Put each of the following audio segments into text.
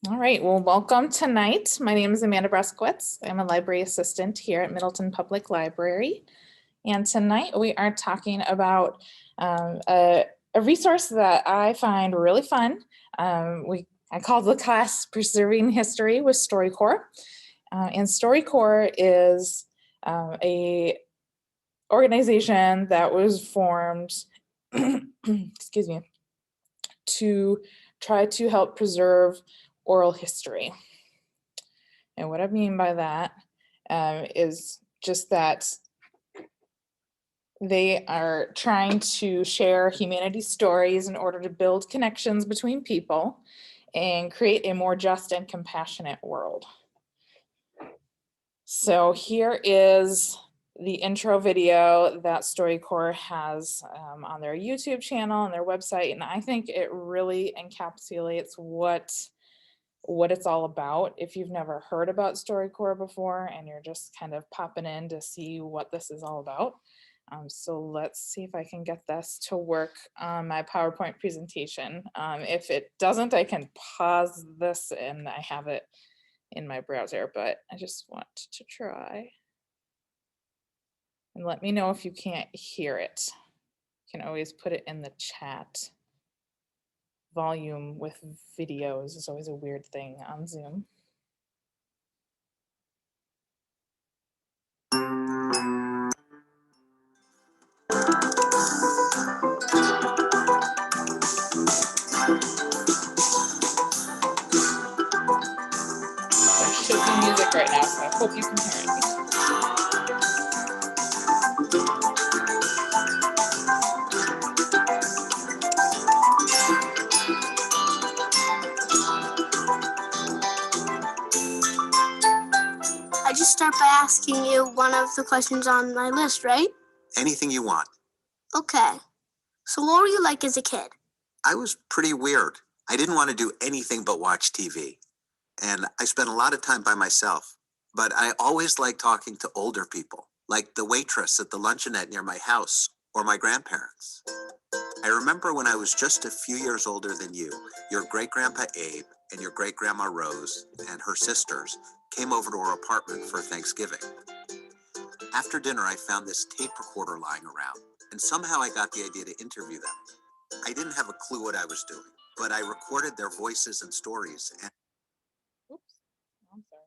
All right, well, welcome tonight. My name is Amanda Breskowitz. I'm a library assistant here at Middleton Public Library. And tonight we are talking about a resource that I find really fun. I call the class Preserving History with StoryCorps. And StoryCorps is a organization that was formed, excuse me, to try to help preserve oral history. And what I mean by that is just that they are trying to share humanity's stories in order to build connections between people and create a more just and compassionate world. So here is the intro video that StoryCorps has on their YouTube channel and their website, and I think it really encapsulates what it's all about. If you've never heard about StoryCorps before and you're just kind of popping in to see what this is all about. So let's see if I can get this to work on my PowerPoint presentation. If it doesn't, I can pause this and I have it in my browser, but I just want to try. And let me know if you can't hear it. You can always put it in the chat. Volume with videos is always a weird thing on Zoom. There should be music right now, so I hope you can hear it. I just start by asking you one of the questions on my list, right? Anything you want. Okay. So what were you like as a kid? I was pretty weird. I didn't want to do anything but watch TV. And I spent a lot of time by myself. But I always liked talking to older people, like the waitress at the luncheonette near my house or my grandparents. I remember when I was just a few years older than you, your great-grandpa Abe and your great-grandma Rose and her sisters came over to our apartment for Thanksgiving. After dinner, I found this tape recorder lying around, and somehow I got the idea to interview them. I didn't have a clue what I was doing, but I recorded their voices and stories. And Oops, I'm sorry.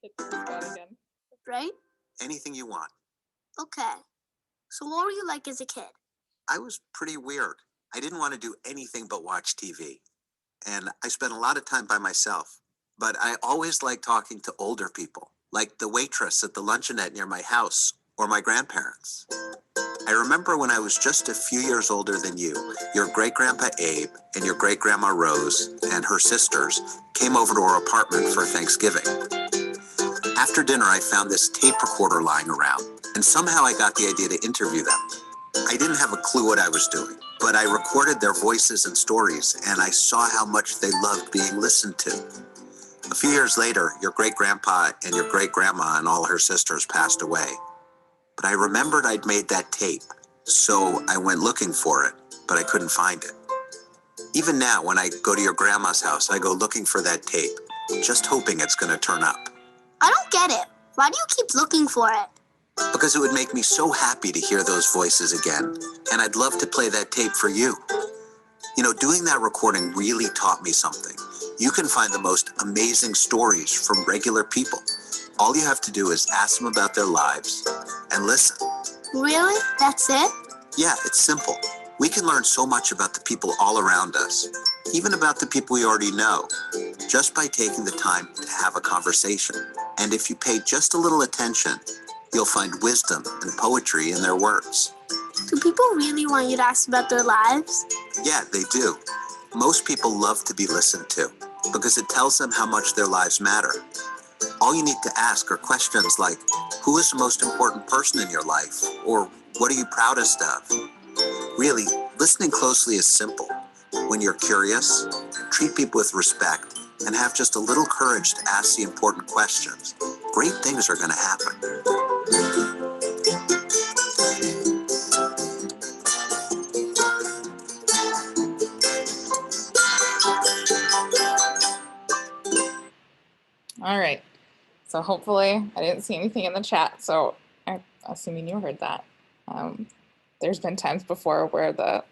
Hit the spot again. Right? Anything you want. Okay. So what were you like as a kid? I was pretty weird. I didn't want to do anything but watch TV. And I spent a lot of time by myself. But I always liked talking to older people, like the waitress at the luncheonette near my house or my grandparents. I remember when I was just a few years older than you, your great-grandpa Abe and your great-grandma Rose and her sisters came over to our apartment for Thanksgiving. After dinner, I found this tape recorder lying around, and somehow I got the idea to interview them. I didn't have a clue what I was doing, but I recorded their voices and stories, and I saw how much they loved being listened to. A few years later, your great-grandpa and your great-grandma and all her sisters passed away. But I remembered I'd made that tape, so I went looking for it, but I couldn't find it. Even now, when I go to your grandma's house, I go looking for that tape, just hoping it's going to turn up. I don't get it. Why do you keep looking for it? Because it would make me so happy to hear those voices again, and I'd love to play that tape for you. You know, doing that recording really taught me something. You can find the most amazing stories from regular people. All you have to do is ask them about their lives and listen. Really? That's it? Yeah, it's simple. We can learn so much about the people all around us, even about the people we already know, just by taking the time to have a conversation. And if you pay just a little attention, you'll find wisdom and poetry in their words. Do people really want you to ask about their lives? Yeah, they do. Most people love to be listened to because it tells them how much their lives matter. All you need to ask are questions like, who is the most important person in your life? Or what are you proudest of? Really, listening closely is simple. When you're curious, treat people with respect, and have just a little courage to ask the important questions, great things are going to happen. So hopefully I didn't see anything in the chat. So I'm assuming you heard that. There's been times before where the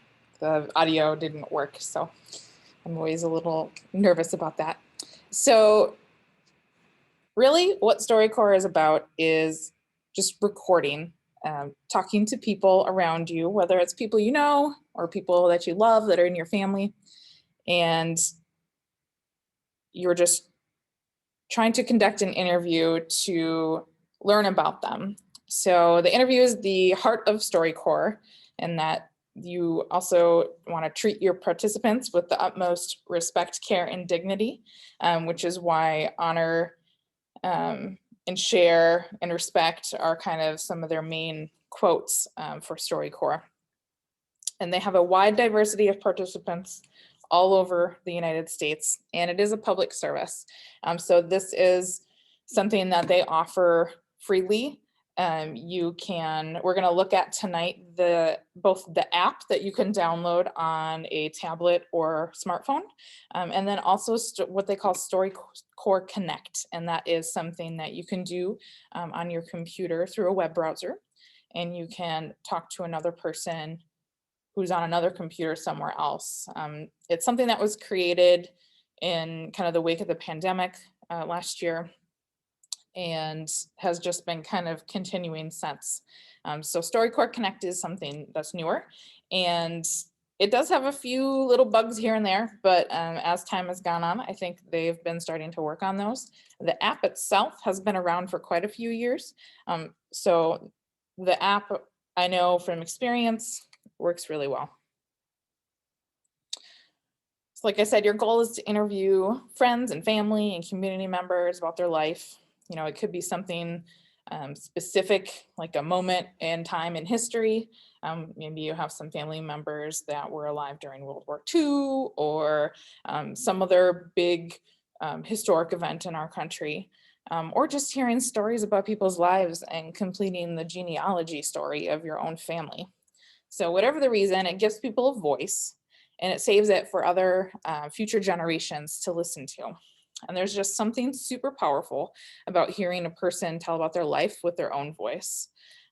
audio didn't work. So I'm always a little nervous about that. So really what StoryCorps is about is just recording, talking to people around you, whether it's people you know or people that you love that are in your family, and you're just trying to conduct an interview to learn about them. So the interview is the heart of StoryCorps, and that you also want to treat your participants with the utmost respect, care, and dignity, which is why honor and share and respect are kind of some of their main quotes for StoryCorps. And they have a wide diversity of participants all over the United States, and it is a public service. So this is something that they offer freely. We're gonna look at tonight both the app that you can download on a tablet or smartphone, and then also what they call StoryCorps Connect, and that is something that you can do on your computer through a web browser, and you can talk to another person who's on another computer somewhere else. It's something that was created in kind of the wake of the pandemic last year, and has just been kind of continuing since. So StoryCorps Connect is something that's newer, and it does have a few little bugs here and there, but as time has gone on, I think they've been starting to work on those. The app itself has been around for quite a few years. So the app, I know from experience, works really well. So like I said, your goal is to interview friends and family and community members about their life. You know, it could be something specific, like a moment in time in history. Maybe you have some family members that were alive during World War II, or some other big historic event in our country, or just hearing stories about people's lives and completing the genealogy story of your own family. So whatever the reason, it gives people a voice, and it saves it for other future generations to listen to. And there's just something super powerful about hearing a person tell about their life with their own voice.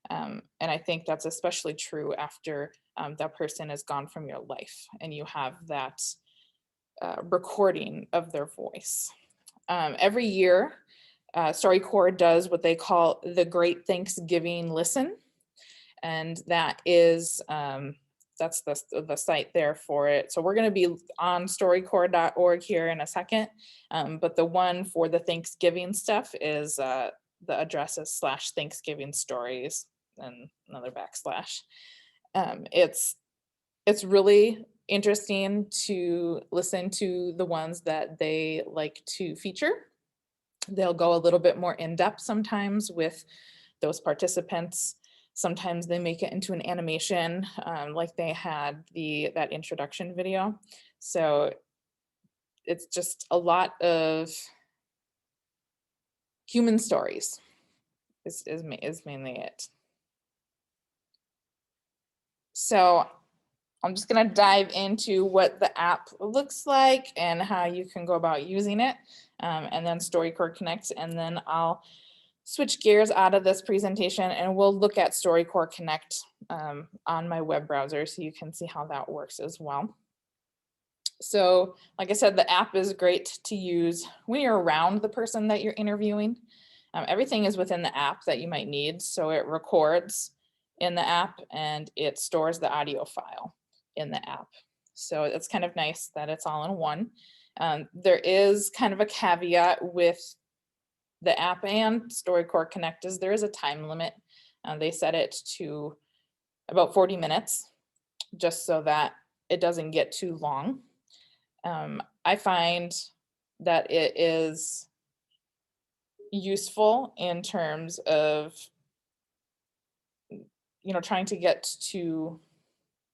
And I think that's especially true after that person is gone from your life and you have that recording of their voice. Every year, StoryCorps does what they call the Great Thanksgiving Listen. And that is, that's the site there for it. So we're going to be on storycorps.org here in a second. But the one for the Thanksgiving stuff is the address is /Thanksgiving stories and another backslash. It's really interesting to listen to the ones that they like to feature. They'll go a little bit more in depth sometimes with those participants. Sometimes they make it into an animation, like they had that introduction video. So it's just a lot of human stories is mainly it. So I'm just gonna dive into what the app looks like and how you can go about using it, and then StoryCorps Connect, and then I'll switch gears out of this presentation and we'll look at StoryCorps Connect on my web browser so you can see how that works as well. So like I said, the app is great to use when you're around the person that you're interviewing. Everything is within the app that you might need. So it records in the app and it stores the audio file in the app. So it's kind of nice that it's all in one. There is kind of a caveat with the app and StoryCorps Connect is there is a time limit. They set it to about 40 minutes just so that it doesn't get too long. I find that it is useful in terms of, you know, trying to get to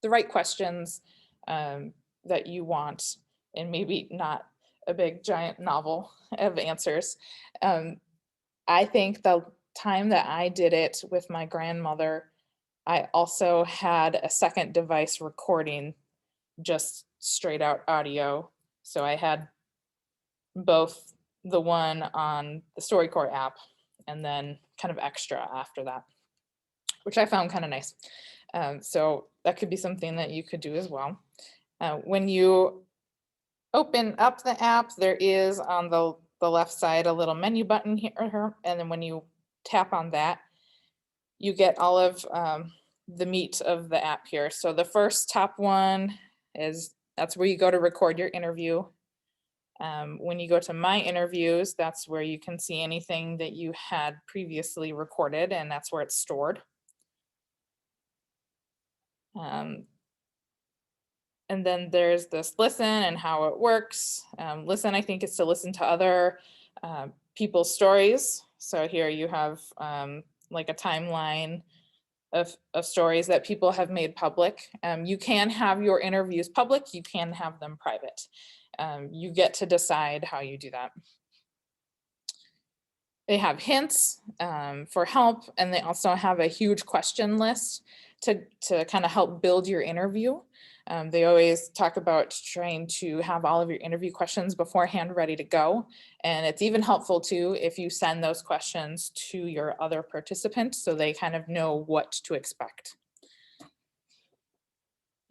the right questions that you want, and maybe not a big giant novel of answers. I think the time that I did it with my grandmother, I also had a second device recording just straight out audio. So I had both the one on the StoryCorps app and then kind of extra after that, which I found kind of nice. So that could be something that you could do as well. When you open up the app, there is on the left side a little menu button here, and then when you tap on that, you get all of the meat of the app here. So the first top one is, that's where you go to record your interview. When you go to My Interviews, that's where you can see anything that you had previously recorded, and that's where it's stored. And then there's this listen and how it works. Listen, I think, is to listen to other people's stories. So here you have like a timeline of stories that people have made public. You can have your interviews public, you can have them private. You get to decide how you do that. They have hints for help, and they also have a huge question list to kind of help build your interview. They always talk about trying to have all of your interview questions beforehand ready to go. And it's even helpful too if you send those questions to your other participants so they kind of know what to expect.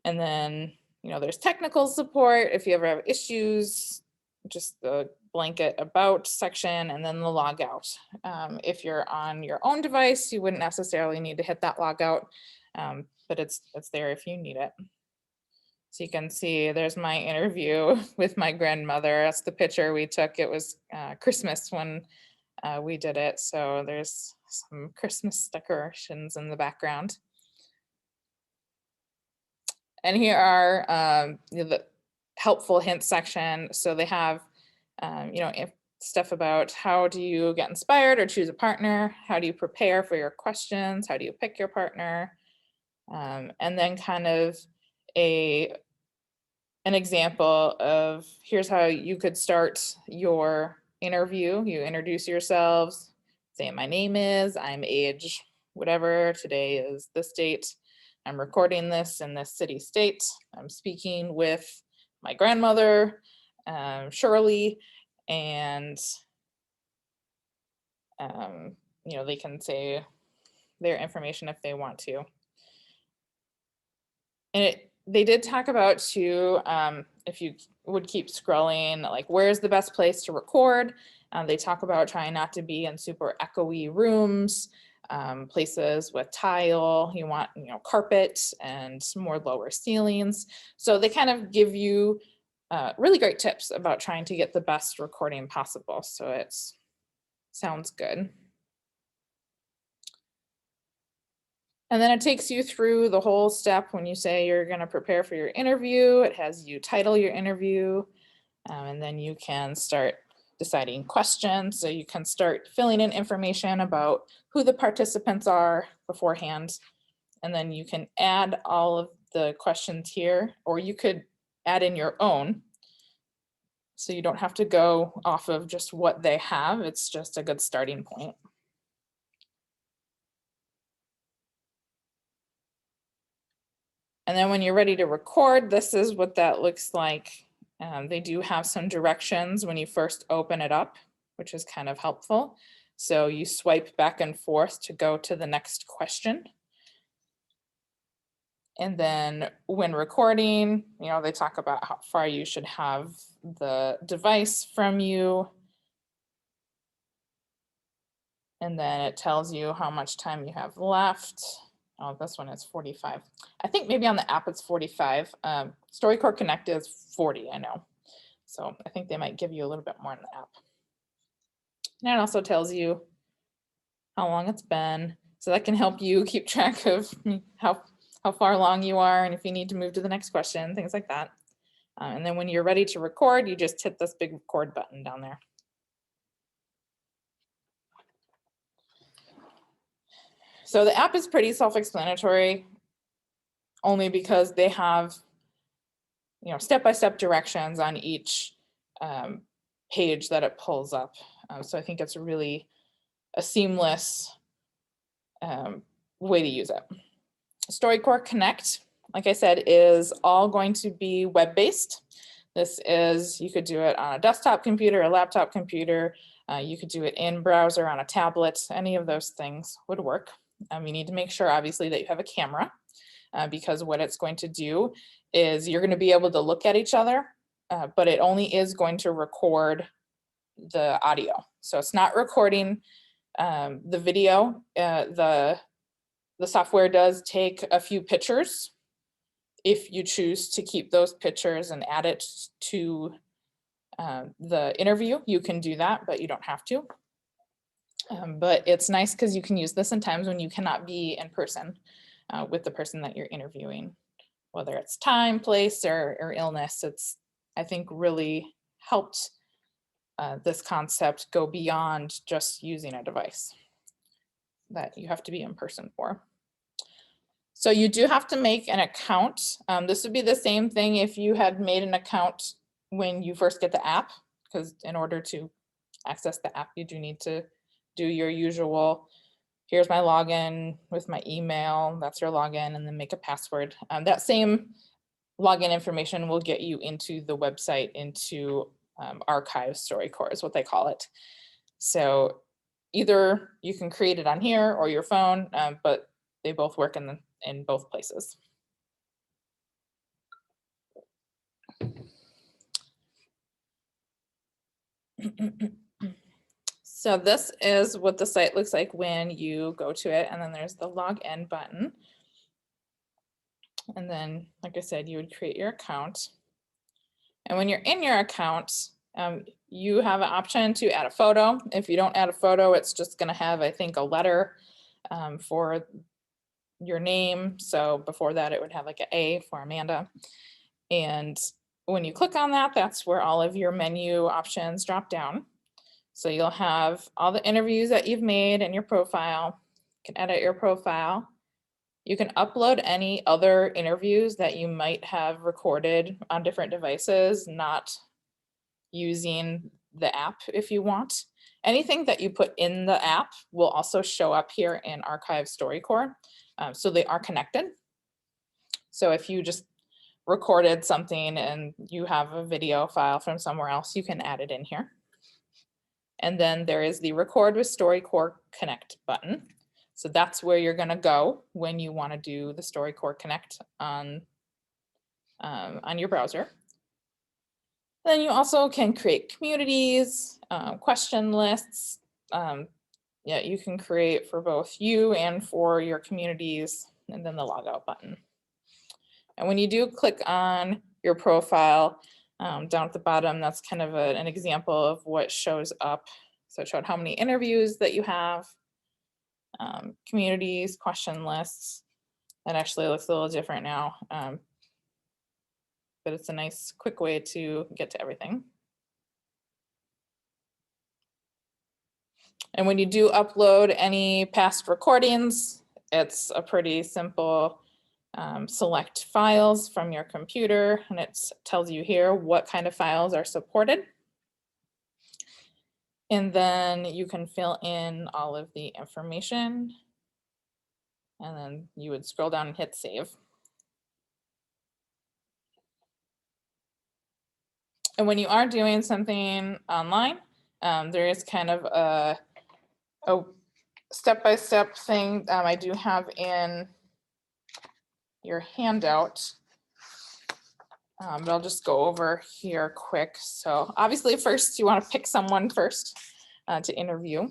And then, you know, there's technical support if you ever have issues, just the blanket about section, and then the log out. If you're on your own device, you wouldn't necessarily need to hit that log out, but it's there if you need it. So you can see there's my interview with my grandmother. That's the picture we took. It was Christmas when we did it. So there's some Christmas decorations in the background. And here are the helpful hints section. So they have, you know, stuff about how do you get inspired or choose a partner? How do you prepare for your questions? How do you pick your partner? And then kind of an example of here's how you could start your interview. You introduce yourselves, say my name is, I'm age, whatever, today is this date. I'm recording this in this city state. I'm speaking with my grandmother, Shirley, and you know, they can say their information if they want to. And they did talk about too, if you would keep scrolling, like where's the best place to record? They talk about trying not to be in super echoey rooms, places with tile, you want, you know, carpet and more lower ceilings. So they kind of give you really great tips about trying to get the best recording possible. So it sounds good. And then it takes you through the whole step when you say you're going to prepare for your interview. It has you title your interview, and then you can start deciding questions. So you can start filling in information about who the participants are beforehand. And then you can add all of the questions here, or you could add in your own. So you don't have to go off of just what they have. It's just a good starting point. And then when you're ready to record, this is what that looks like. They do have some directions when you first open it up, which is kind of helpful. So you swipe back and forth to go to the next question. And then when recording, you know, they talk about how far you should have the device from you. And then it tells you how much time you have left. Oh, this one is 45. I think maybe on the app it's 45. StoryCorps Connect is 40, I know. So I think they might give you a little bit more in the app. And it also tells you how long it's been. So that can help you keep track of how far along you are and if you need to move to the next question, things like that. And then when you're ready to record, you just hit this big record button down there. So the app is pretty self-explanatory, only because they have, you know, step-by-step directions on each page that it pulls up. So I think it's really a seamless way to use it. StoryCorps Connect, like I said, is all going to be web-based. This is, you could do it on a desktop computer, a laptop computer, You could do it in browser, on a tablet, any of those things would work. You need to make sure, obviously, that you have a camera, because what it's going to do is you're going to be able to look at each other, but it only is going to record the audio. So it's not recording the video. The software does take a few pictures. If you choose to keep those pictures and add it to the interview, you can do that, but you don't have to. But it's nice because you can use this in times when you cannot be in person with the person that you're interviewing, whether it's time, place, or illness. It's, I think, really helped this concept go beyond just using a device that you have to be in person for. So you do have to make an account. This would be the same thing if you had made an account when you first get the app, because in order to access the app, you do need to do your usual, here's my login with my email, that's your login, and then make a password. That same login information will get you into the website, into archive StoryCorps is what they call it. So either you can create it on here or your phone, but they both work in both places. So this is what the site looks like when you go to it, and then there's the login button. And then, like I said, you would create your account. And when you're in your account, you have an option to add a photo. If you don't add a photo, it's just gonna have, I think, a letter for your name. So before that, it would have like an A for Amanda. And when you click on that, that's where all of your menu options drop down. So you'll have all the interviews that you've made in your profile. You can edit your profile. You can upload any other interviews that you might have recorded on different devices, not using the app if you want. Anything that you put in the app will also show up here in Archive StoryCorps. So they are connected. So if you just recorded something and you have a video file from somewhere else, you can add it in here. And then there is the Record with StoryCorps Connect button. So that's where you're gonna go when you wanna do the StoryCorps Connect on your browser. Then you also can create communities, question lists. Yeah, you can create for both you and for your communities, and then the logout button. And when you do click on your profile down at the bottom, that's kind of an example of what shows up. So it showed how many interviews that you have, communities, question lists. That actually looks a little different now, but it's a nice quick way to get to everything. And when you do upload any past recordings, it's a pretty simple select files from your computer, and it tells you here what kind of files are supported. And then you can fill in all of the information, and then you would scroll down and hit save. And when you are doing something online, there is kind of a step-by-step thing I do have in your handout. But I'll just go over here quick. So obviously first you want to pick someone first to interview.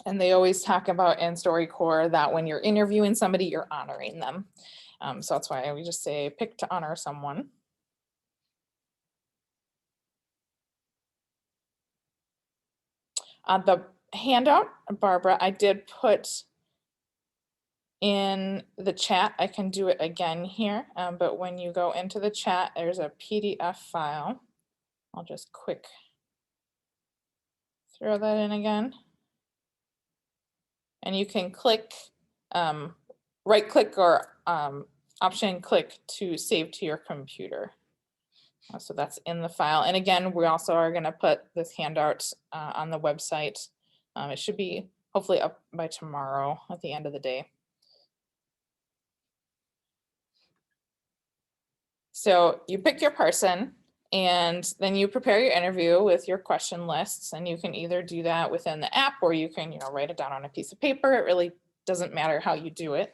And they always talk about in StoryCorps that when you're interviewing somebody, you're honoring them. So that's why we just say pick to honor someone. The handout, Barbara, I did put in the chat. I can do it again here, but when you go into the chat, there's a PDF file. I'll just quick throw that in again. And you can click, right click or option click to save to your computer. So that's in the file. And again, we also are going to put this handout on the website. It should be hopefully up by tomorrow at the end of the day. So you pick your person, And then you prepare your interview with your question lists, and you can either do that within the app, or you can, write it down on a piece of paper. It really doesn't matter how you do it.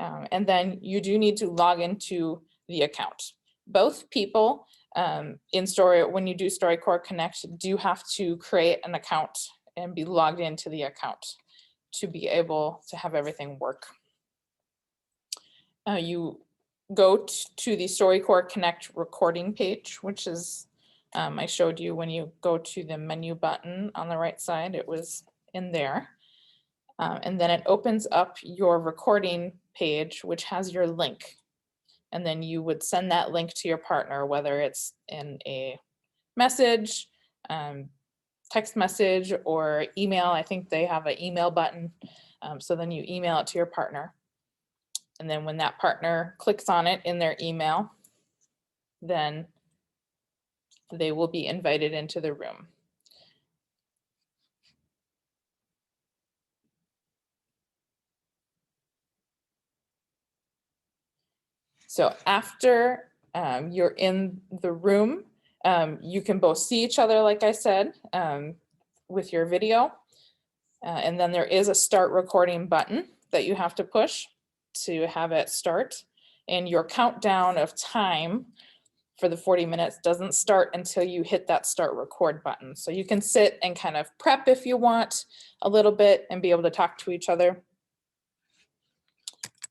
And then you do need to log into the account. Both people when you do StoryCorps Connect, do have to create an account and be logged into the account to be able to have everything work. You go to the StoryCorps Connect recording page, which is, I showed you when you go to the menu button on the right side, it was in there. And then it opens up your recording page, which has your link. And then you would send that link to your partner, whether it's in a message, text message, or email. I think they have an email button. So then you email it to your partner. And then when that partner clicks on it in their email, then they will be invited into the room. So after you're in the room, you can both see each other, like I said, with your video. And then there is a start recording button that you have to push to have it start. And your countdown of time for the 40 minutes doesn't start until you hit that start record button. So you can sit and kind of prep if you want a little bit and be able to talk to each other.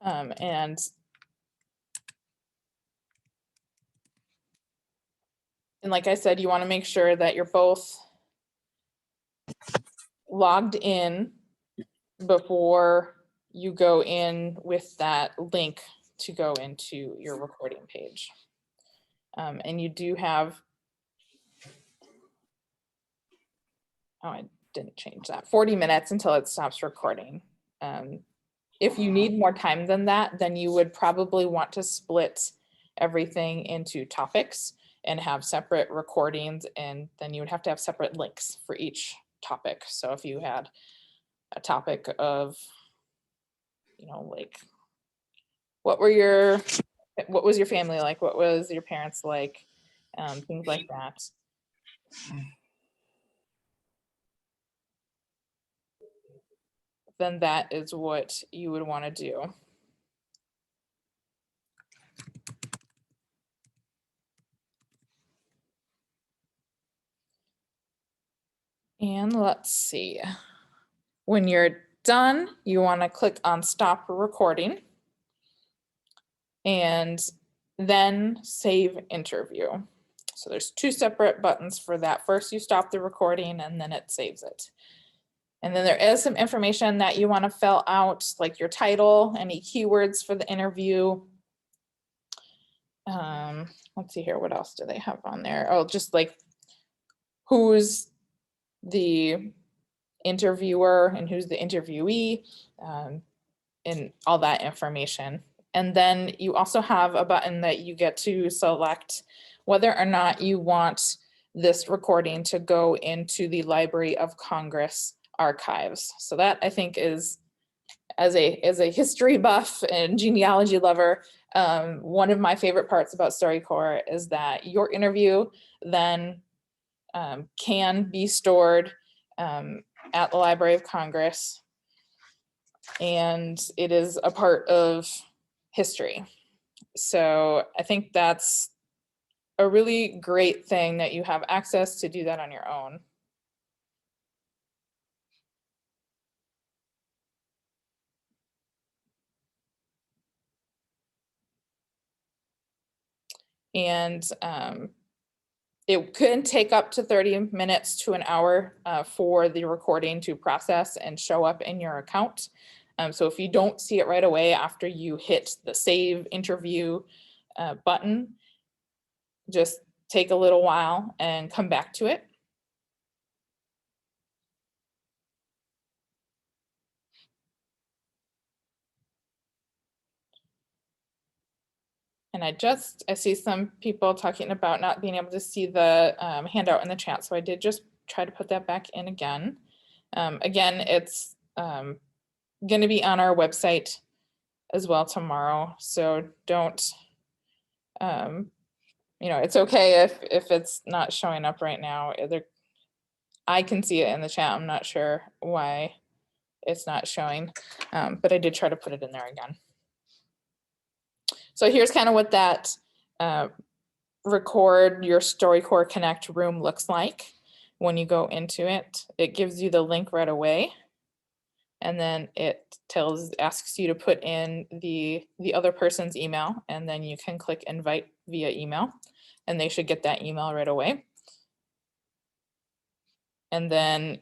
And like I said, you want to make sure that you're both logged in before you go in with that link to go into your recording page. And you do have, oh, I didn't change that, 40 minutes until it stops recording. If you need more time than that, then you would probably want to split everything into topics and have separate recordings, and then you would have to have separate links for each topic. So if you had a topic of, like, what was your family like? What was your parents like? Things like that. Then that is what you would want to do. And let's see. When you're done, you want to click on stop recording and then save interview. So there's two separate buttons for that. First, you stop the recording and then it saves it. And then there is some information that you want to fill out, like your title, any keywords for the interview. Let's see here, what else do they have on there? Oh, just like who's the interviewer and who's the interviewee, and all that information. And then you also have a button that you get to select whether or not you want this recording to go into the Library of Congress archives. So that, I think, is, as a history buff and genealogy lover, one of my favorite parts about StoryCorps is that your interview then can be stored at the Library of Congress, and it is a part of history. So I think that's a really great thing that you have access to do that on your own. And it could take up to 30 minutes to an hour for the recording to process and show up in your account. So if you don't see it right away after you hit the save interview button, just take a little while and come back to it. And I see some people talking about not being able to see the handout in the chat. So I did just try to put that back in again. Again, it's going to be on our website as well tomorrow. So don't you know, it's okay if it's not showing up right now. I can see it in the chat. I'm not sure why it's not showing, but I did try to put it in there again. So here's kind of what that record your StoryCorps Connect room looks like when you go into it. It gives you the link right away. And then it asks you to put in the other person's email, and then you can click invite via email, and they should get that email right away. And then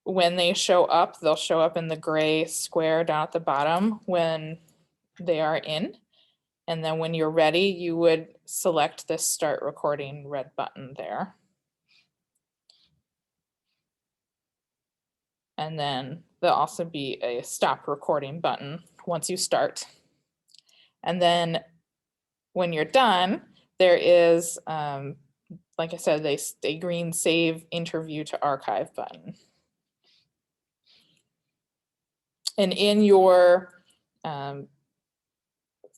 when they show up, they'll show up in the gray square down at the bottom when they are in. And then when you're ready, you would select this start recording red button there. And then there'll also be a stop recording button once you start. And then when you're done, there is, like I said, a green save interview to archive button. And in your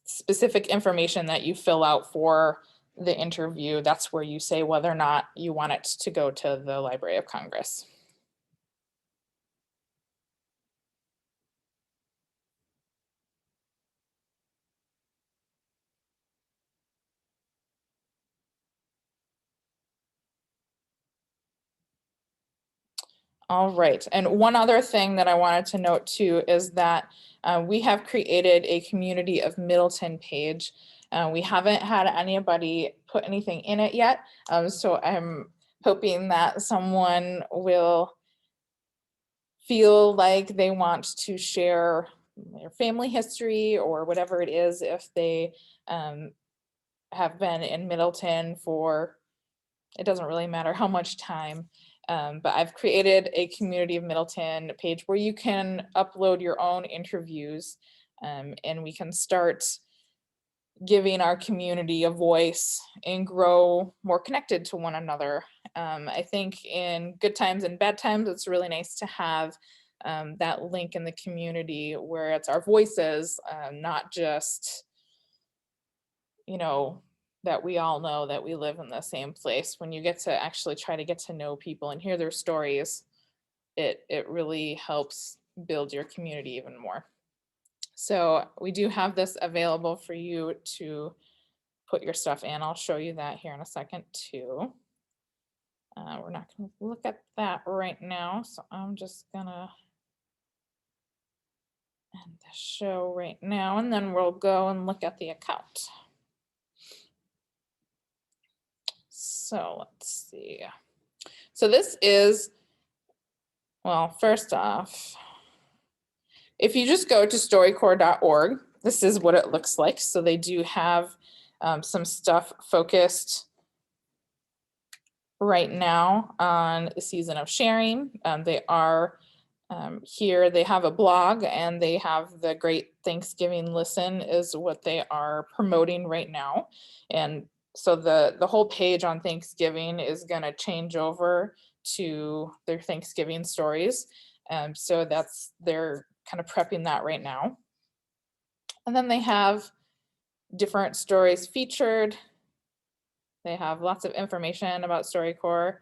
specific information that you fill out for the interview, that's where you say whether or not you want it to go to the Library of Congress. All right, and one other thing that I wanted to note too is that we have created a Community of Middleton page. We haven't had anybody put anything in it yet, so I'm hoping that someone will feel like they want to share their family history or whatever it is if they have been in Middleton for, it doesn't really matter how much time. But I've created a Community of Middleton page where you can upload your own interviews, and we can start giving our community a voice and grow more connected to one another. I think in good times and bad times, it's really nice to have that link in the community where it's our voices, not just, you know, that we all know that we live in the same place. When you get to actually try to get to know people and hear their stories, it really helps build your community even more. So we do have this available for you to put your stuff in. I'll show you that here in a second too. We're not going to look at that right now, so I'm just gonna end the show right now, and then we'll go and look at the account. So let's see. So this is, well, first off, if you just go to storycorps.org, this is what it looks like. So they do have some stuff focused right now on the season of sharing. They are here, they have a blog, and they have the Great Thanksgiving Listen is what they are promoting right now. And so the whole page on Thanksgiving is going to change over to their Thanksgiving stories. So they're kind of prepping that right now. And then they have different stories featured. They have lots of information about StoryCorps.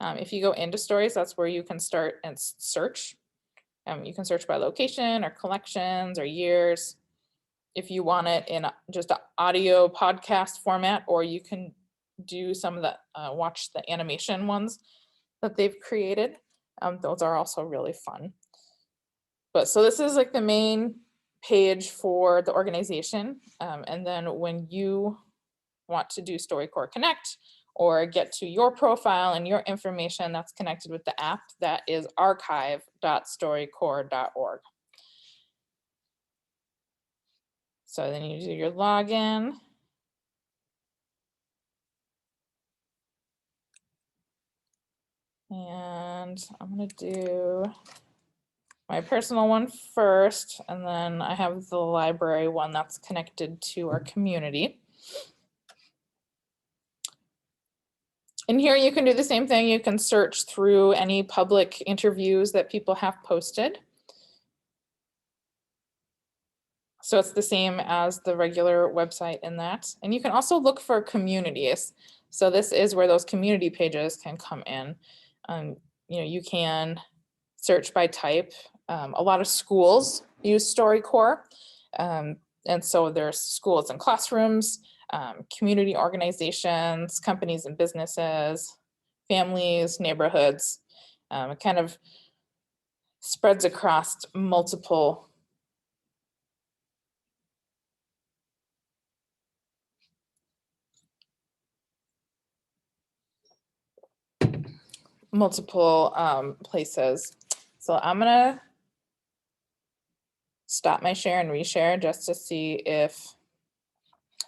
If you go into stories, that's where you can start and search. You can search by location or collections or years. If you want it in just an audio podcast format, or you can do some of the, watch the animation ones that they've created. Those are also really fun. But so this is like the main page for the organization. And then when you want to do StoryCorps Connect or get to your profile and your information that's connected with the app, that is archive.storycorps.org. So then you do your login. And I'm gonna do my personal one first, and then I have the library one that's connected to our community. And here you can do the same thing. You can search through any public interviews that people have posted. So it's the same as the regular website in that. And you can also look for communities. So this is where those community pages can come in. You can search by type. A lot of schools use StoryCorps. And so there's schools and classrooms, community organizations, companies and businesses, families, neighborhoods. It kind of spreads across multiple places. So I'm gonna stop my share and reshare just to see if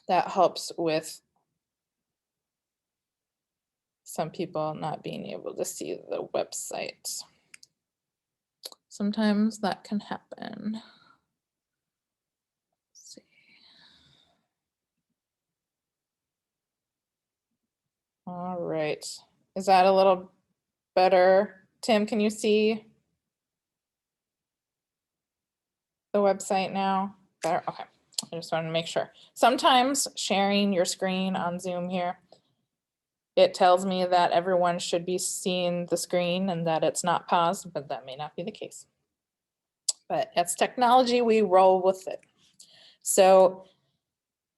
that helps with some people not being able to see the website. Sometimes that can happen. Let's see. All right. Is that a little better? Tim, can you see the website now? Better? Okay. I just wanted to make sure. Sometimes sharing your screen on Zoom here, it tells me that everyone should be seeing the screen and that it's not paused, but that may not be the case. But it's technology, we roll with it. So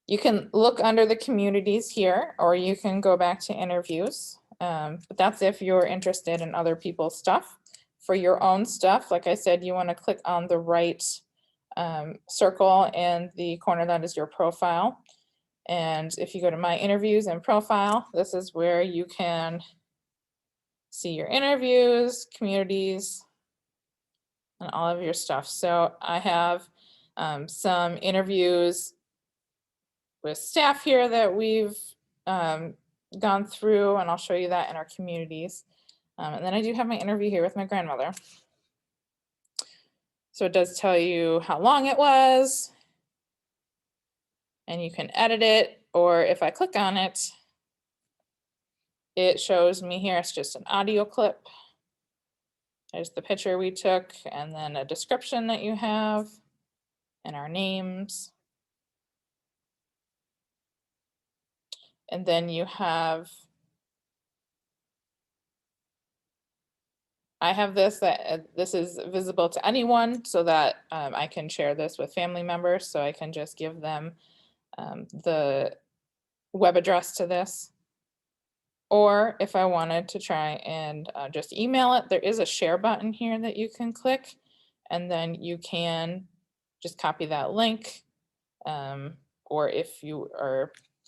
you can look under the communities here, or you can go back to interviews. But that's if you're interested in other people's stuff. For your own stuff, like I said, you want to click on the right circle in the corner that is your profile. And if you go to my interviews and profile, this is where you can see your interviews, communities, and all of your stuff. So I have some interviews with staff here that we've gone through, and I'll show you that in our communities. And then I do have my interview here with my grandmother. So it does tell you how long it was, and you can edit it, or if I click on it, it shows me here, it's just an audio clip. There's the picture we took, and then a description that you have, and our names. And then you have, I have this, that this is visible to anyone so that I can share this with family members. So I can just give them the web address to this. Or if I wanted to try and just email it, there is a share button here that you can click, and then you can just copy that link. Or if you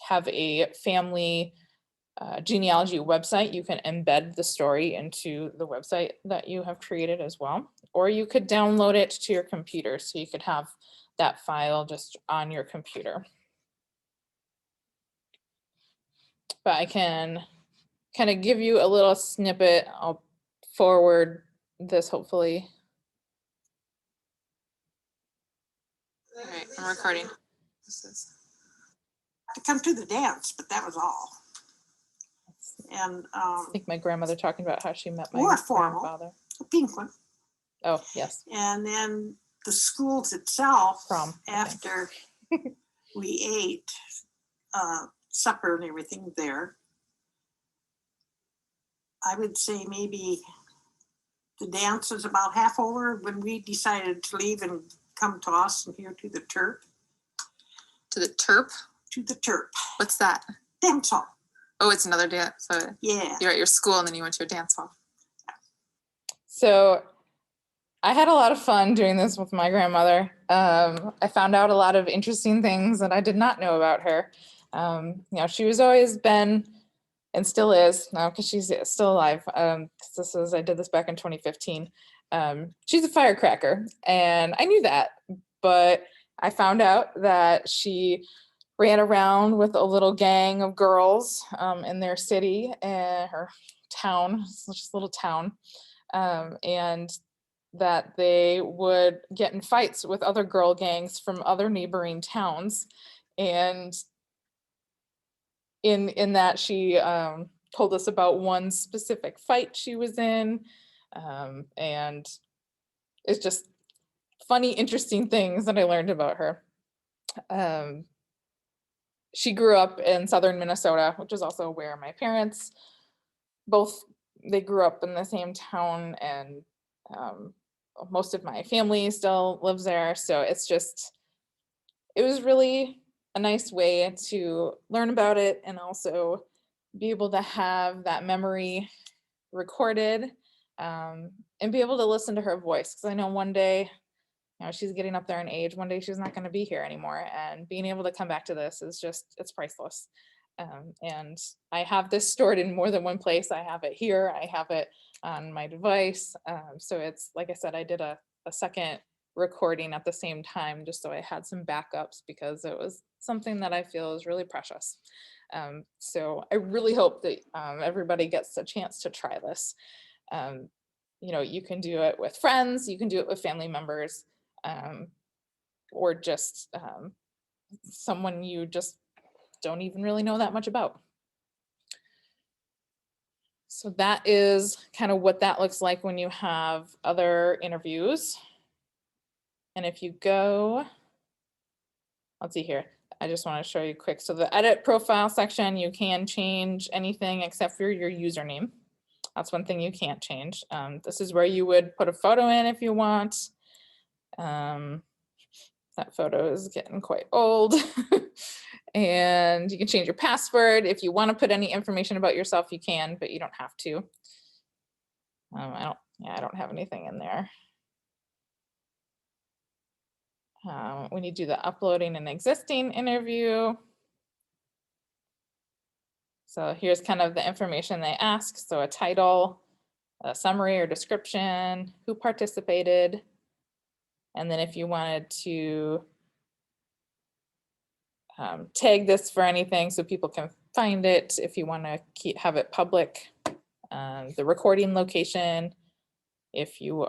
have a family genealogy website, you can embed the story into the website that you have created as well. Or you could download it to your computer, so you could have that file just on your computer. But I can kind of give you a little snippet. I'll forward this hopefully. All right, I'm recording. To come to the dance, but that was all. And I think my grandmother talking about how she met my more formal. grandfather. a pink one. Oh, yes. And then the schools itself, Prom, I think. after we ate supper and everything there, I would say maybe the dance was about half over when we decided to leave and come to Austin here to the Terp. To the Terp? To the Terp. What's that? Dance hall. Oh, it's another dance. So Yeah. you're at your school and then you went to a dance hall. So I had a lot of fun doing this with my grandmother. I found out a lot of interesting things that I did not know about her. She was always been, and still is now because she's still alive. I did this back in 2015. She's a firecracker, and I knew that, but I found out that she ran around with a little gang of girls in their city and her town, it's just a little town, and that they would get in fights with other girl gangs from other neighboring towns. And in that she told us about one specific fight she was in, and it's just funny, interesting things that I learned about her. She grew up in southern Minnesota, which is also where my parents both, they grew up in the same town, and most of my family still lives there. So it's just, it was really a nice way to learn about it and also be able to have that memory recorded, and be able to listen to her voice. Because I know one day, you know, she's getting up there in age. One day she's not going to be here anymore, and being able to come back to this is just, it's priceless. And I have this stored in more than one place. I have it here, I have it on my device. So it's, like I said, I did a second recording at the same time, just so I had some backups, because it was something that I feel is really precious. So I really hope that everybody gets a chance to try this. You know, you can do it with friends, you can do it with family members, or just someone you just don't even really know that much about. So that is kind of what that looks like when you have other interviews. And if you go, let's see here, I just want to show you quick. So the edit profile section, you can change anything except for your username. That's one thing you can't change. This is where you would put a photo in if you want. That photo is getting quite old. And you can change your password. If you want to put any information about yourself, you can, but you don't have to. I don't have anything in there. When you do the uploading an existing interview. So here's kind of the information they ask. So a title, a summary or description, who participated. And then if you wanted to tag this for anything so people can find it, if you want to have it public, the recording location, if you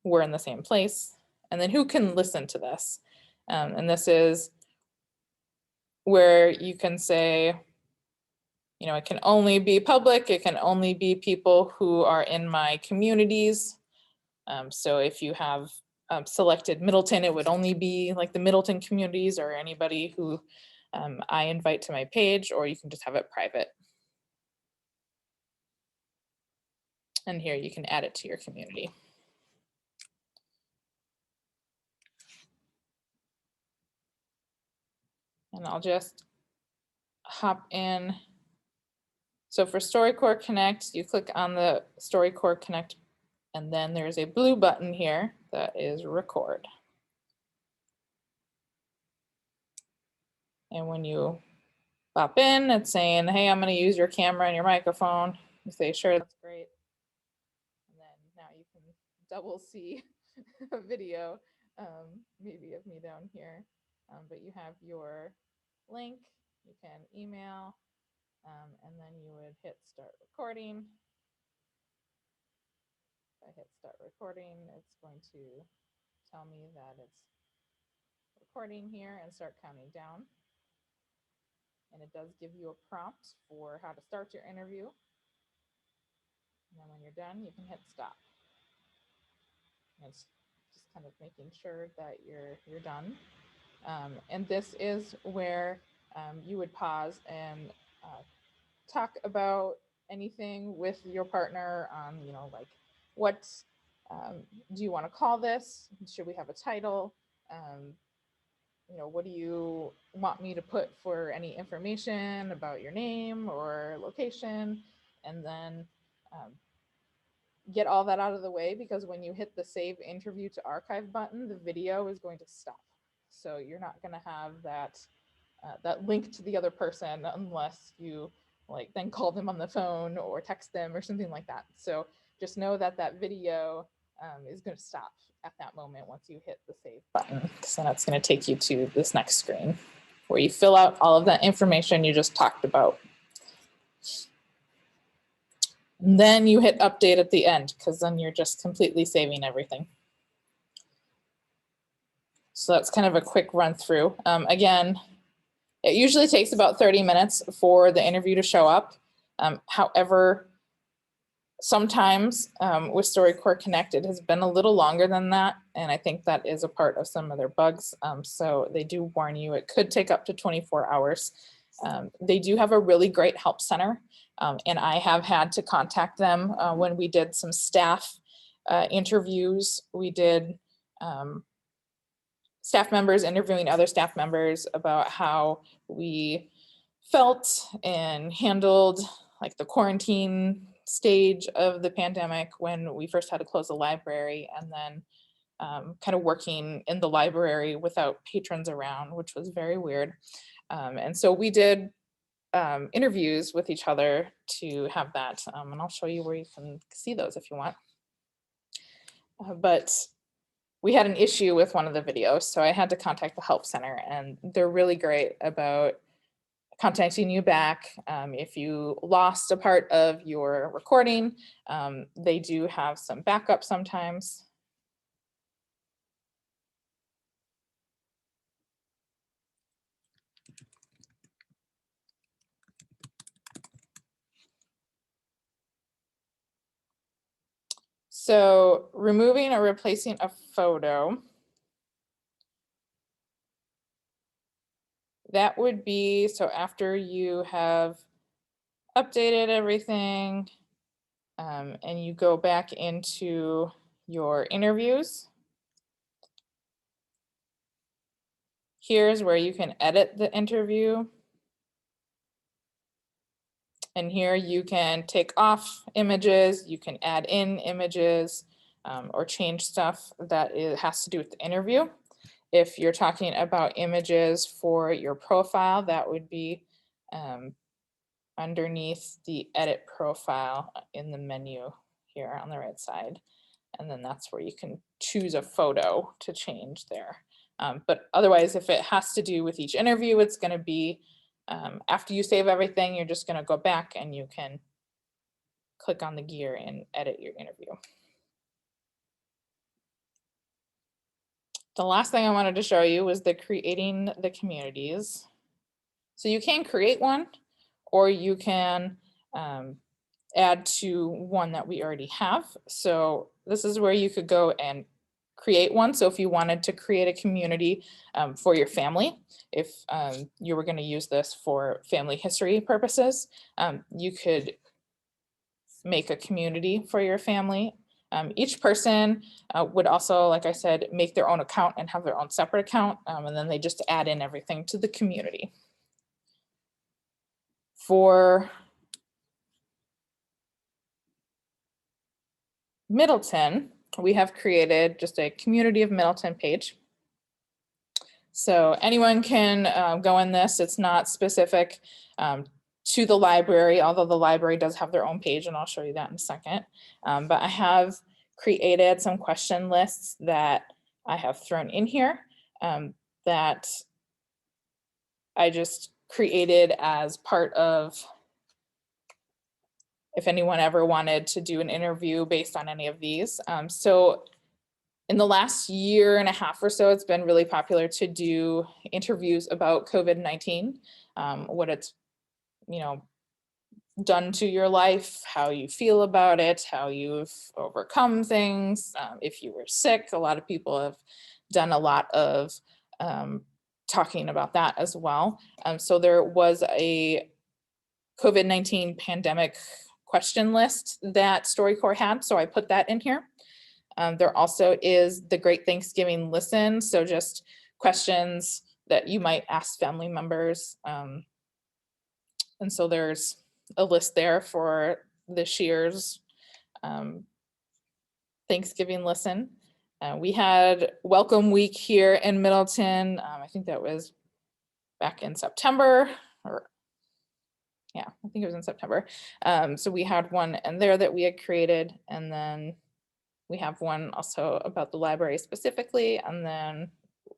were in the same place, and then who can listen to this. And this is where you can say, you know, it can only be public, it can only be people who are in my communities. So if you have selected Middleton, it would only be like the Middleton communities or anybody who I invite to my page, or you can just have it private. And here you can add it to your community. And I'll just hop in. So for StoryCorps Connect, you click on the StoryCorps Connect, and then there's a blue button here that is record. And when you pop in, it's saying, hey, I'm going to use your camera and your microphone. You say, sure, that's great. And then now you can double see a video, maybe of me down here. But you have your link, you can email, and then you would hit start recording. If I hit start recording, it's going to tell me that it's recording here and start counting down. And it does give you a prompt for how to start your interview. And then when you're done, you can hit stop. And it's just kind of making sure that you're done. And this is where you would pause and talk about anything with your partner on, you know, like what do you want to call this? Should we have a title? You know, what do you want me to put for any information about your name or location? And then get all that out of the way, because when you hit the save interview to archive button, the video is going to stop. So you're not going to have that that link to the other person unless you like then call them on the phone or text them or something like that. So just know that that video is going to stop at that moment once you hit the save button. So that's going to take you to this next screen where you fill out all of that information you just talked about. And then you hit update at the end, because then you're just completely saving everything. So that's kind of a quick run through. Again, it usually takes about 30 minutes for the interview to show up. However, Sometimes with StoryCorps Connect, it has been a little longer than that. And I think that is a part of some of their bugs. So they do warn you, it could take up to 24 hours. They do have a really great help center. And I have had to contact them when we did some staff interviews. We did staff members interviewing other staff members about how we felt and handled like the quarantine stage of the pandemic when we first had to close the library, and then kind of working in the library without patrons around, which was very weird. And so we did interviews with each other to have that, and I'll show you where you can see those if you want. But we had an issue with one of the videos, so I had to contact the help center, and they're really great about contacting you back. If you lost a part of your recording, they do have some backup sometimes. So removing or replacing a photo, that would be, so after you have updated everything and you go back into your interviews, here's where you can edit the interview. And here you can take off images, you can add in images, or change stuff that has to do with the interview. If you're talking about images for your profile, that would be underneath the edit profile in the menu here on the right side. And then that's where you can choose a photo to change there. But otherwise, if it has to do with each interview, it's going to be after you save everything, you're just going to go back and you can click on the gear and edit your interview. The last thing I wanted to show you was the creating the communities. So you can create one, or you can add to one that we already have. So this is where you could go and create one. So if you wanted to create a community for your family, if you were going to use this for family history purposes, you could make a community for your family. Each person would also, like I said, make their own account and have their own separate account, and then they just add in everything to the community. For Middleton, we have created just a Community of Middleton page. So anyone can go in this. It's not specific to the library, although the library does have their own page, and I'll show you that in a second. But I have created some question lists that I have thrown in here that I just created as part of if anyone ever wanted to do an interview based on any of these. So in the last year and a half or so, it's been really popular to do interviews about COVID-19, what it's, done to your life, how you feel about it, how you've overcome things. If you were sick, a lot of people have done a lot of talking about that as well. So there was a COVID-19 pandemic question list that StoryCorps had, so I put that in here. There also is the Great Thanksgiving Listen, so just questions that you might ask family members. And so there's a list there for this year's Thanksgiving Listen. We had Welcome Week here in Middleton. I think that was back in September, or yeah, I think it was in September. So we had one in there that we had created, and then we have one also about the library specifically, and then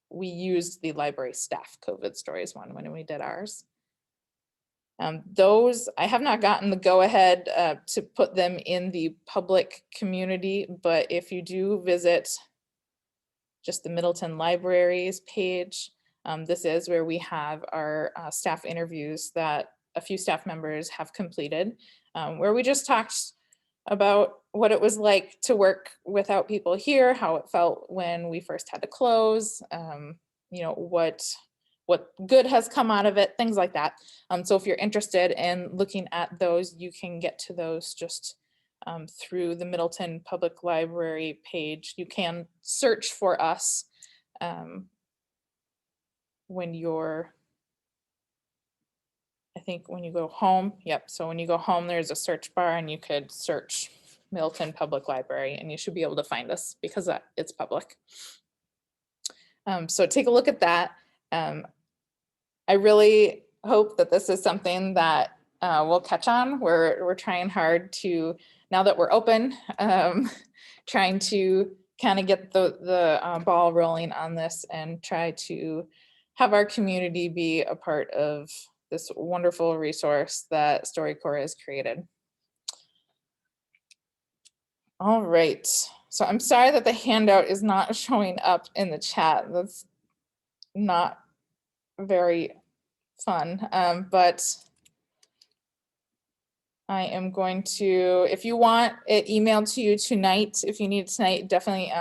we used the library staff COVID stories one when we did ours. Those, I have not gotten the go-ahead to put them in the public community, but if you do visit just the Middleton Libraries page, this is where we have our staff interviews that a few staff members have completed, where we just talked about what it was like to work without people here, how it felt when we first had to close, what good has come out of it, things like that. So if you're interested in looking at those, you can get to those just through the Middleton Public Library page. You can search for us when you're, I think when you go home, yep. So when you go home, there's a search bar and you could search Middleton Public Library and you should be able to find us because it's public. So take a look at that. I really hope that this is something that we'll catch on. We're trying hard to, now that we're open, trying to kind of get the ball rolling on this and try to have our community be a part of this wonderful resource that StoryCorps has created. All right, so I'm sorry that the handout is not showing up in the chat. That's not very fun, but I am going to, if you want it emailed to you tonight, if you need it tonight, definitely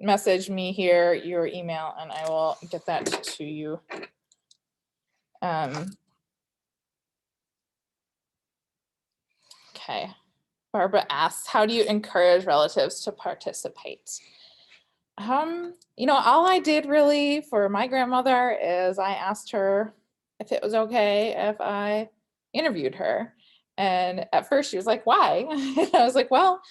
message me here your email and I will get that to you. Okay, Barbara asks, how do you encourage relatives to participate? All I did really for my grandmother is I asked her if it was okay if I interviewed her. And at first she was like, why? And I was like, well,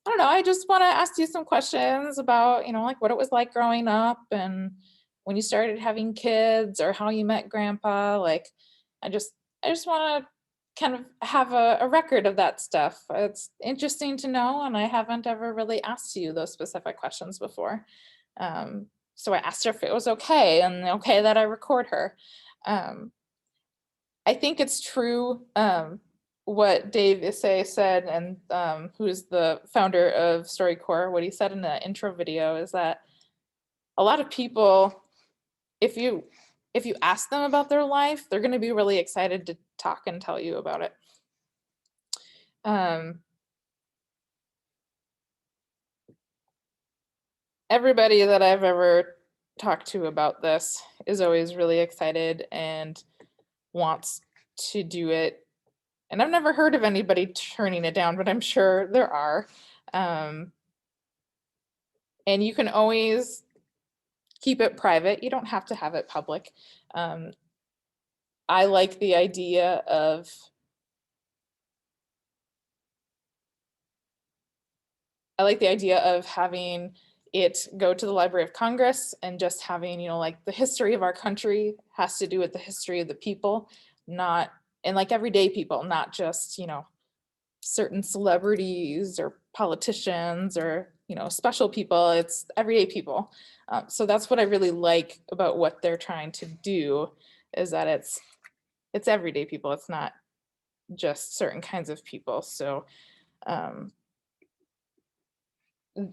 I don't know. I just want to ask you some questions about, like what it was like growing up and when you started having kids or how you met grandpa. Like, I just want to kind of have a record of that stuff. It's interesting to know, and I haven't ever really asked you those specific questions before. So I asked her if it was okay and okay that I record her. I think it's true what Dave Issei said, and who's the founder of StoryCorps, what he said in the intro video is that a lot of people, if you ask them about their life, they're going to be really excited to talk and tell you about it. Everybody that I've ever talked to about this is always really excited and wants to do it. And I've never heard of anybody turning it down, but I'm sure there are. And you can always keep it private. You don't have to have it public. I like the idea of having it go to the Library of Congress and just having, like the history of our country has to do with the history of the people, and like everyday people, not just, certain celebrities or politicians or, special people. It's everyday people. So that's what I really like about what they're trying to do, is that it's everyday people. It's not just certain kinds of people. So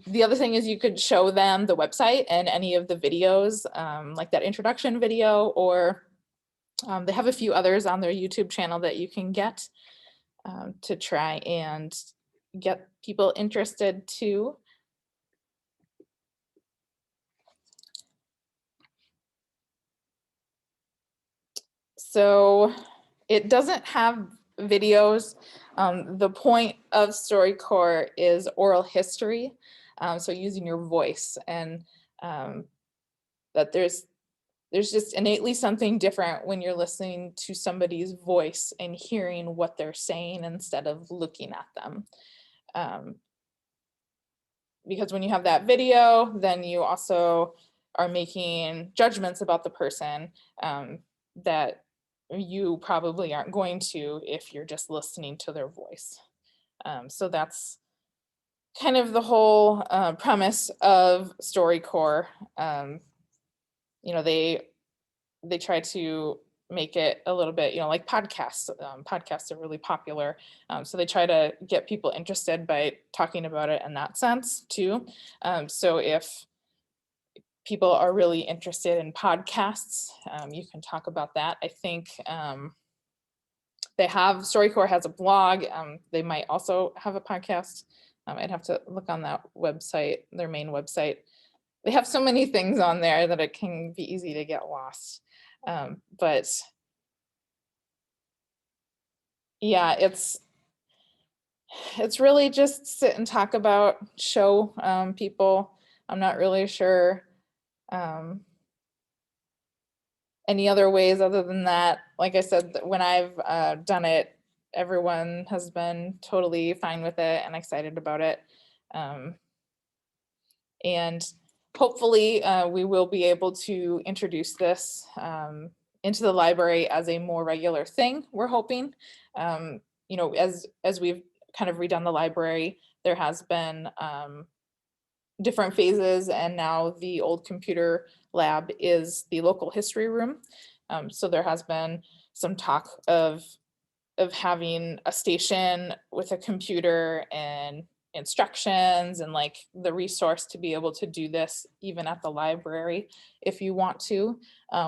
the other thing is you could show them the website and any of the videos, like that introduction video, or they have a few others on their YouTube channel that you can get to try and get people interested too. So it doesn't have videos. The point of StoryCorps is oral history. So using your voice, and that there's just innately something different when you're listening to somebody's voice and hearing what they're saying instead of looking at them. Because when you have that video, then you also are making judgments about the person that you probably aren't going to if you're just listening to their voice. So that's kind of the whole premise of StoryCorps. They try to make it a little bit, like podcasts. Podcasts are really popular. So they try to get people interested by talking about it in that sense too. So if people are really interested in podcasts, you can talk about that. I think StoryCorps has a blog. They might also have a podcast. I'd have to look on that website, their main website. They have so many things on there that it can be easy to get lost. But yeah, it's really just sit and talk about, show people. I'm not really sure any other ways other than that. Like I said, when I've done it, everyone has been totally fine with it and excited about it. And hopefully we will be able to introduce this into the library as a more regular thing, we're hoping. You know, as we've kind of redone the library, there has been different phases, and now the old computer lab is the local history room. So there has been some talk of having a station with a computer and instructions and like the resource to be able to do this even at the library if you want to.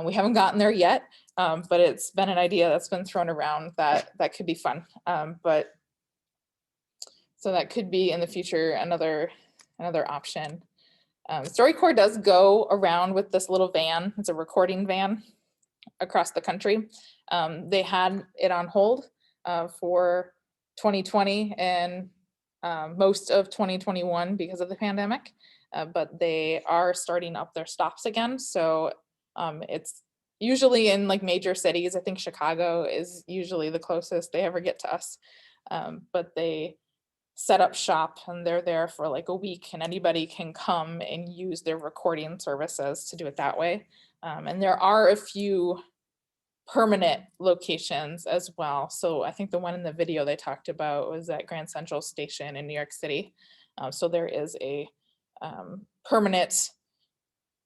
We haven't gotten there yet, but it's been an idea that's been thrown around that could be fun. But so that could be in the future another option. StoryCorps does go around with this little van. It's a recording van across the country. They had it on hold for 2020 and most of 2021 because of the pandemic, but they are starting up their stops again. So it's usually in like major cities. I think Chicago is usually the closest they ever get to us, but they set up shop and they're there for like a week, and anybody can come and use their recording services to do it that way. And there are a few permanent locations as well. So I think the one in the video they talked about was at Grand Central Station in New York City. So there is a permanent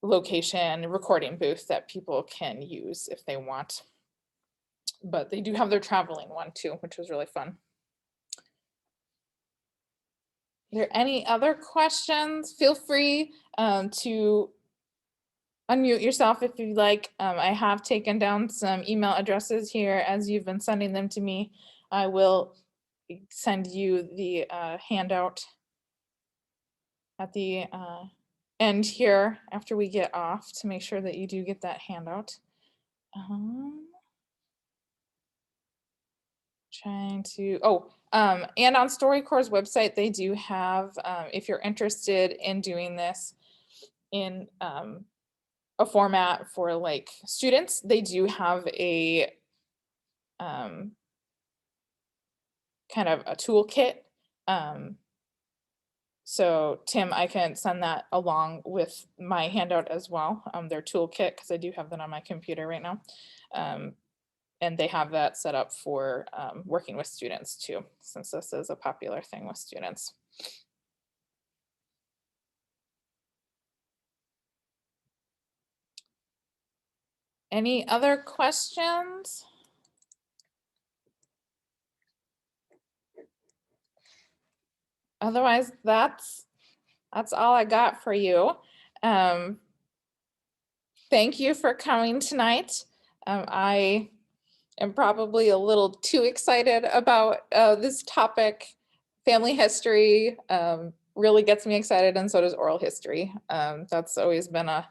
location recording booth that people can use if they want. But they do have their traveling one too, which was really fun. Are there any other questions? Feel free to unmute yourself if you like. I have taken down some email addresses here as you've been sending them to me. I will send you the handout at the end here after we get off to make sure that you do get that handout. Trying to, and on StoryCorps' website, they do have, if you're interested in doing this in a format for like students, they do have a kind of a toolkit. So Tim, I can send that along with my handout as well, their toolkit, because I do have that on my computer right now. And they have that set up for working with students too, since this is a popular thing with students. Any other questions? Otherwise, that's all I got for you. Thank you for coming tonight. I am probably a little too excited about this topic. Family history really gets me excited, and so does oral history. That's always been a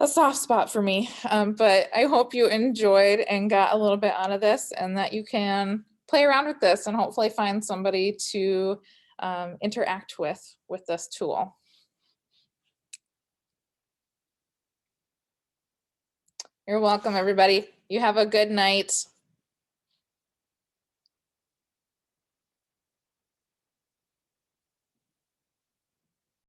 soft spot for me, but I hope you enjoyed and got a little bit out of this, and that you can play around with this and hopefully find somebody to interact with this tool. You're welcome, everybody. You have a good night.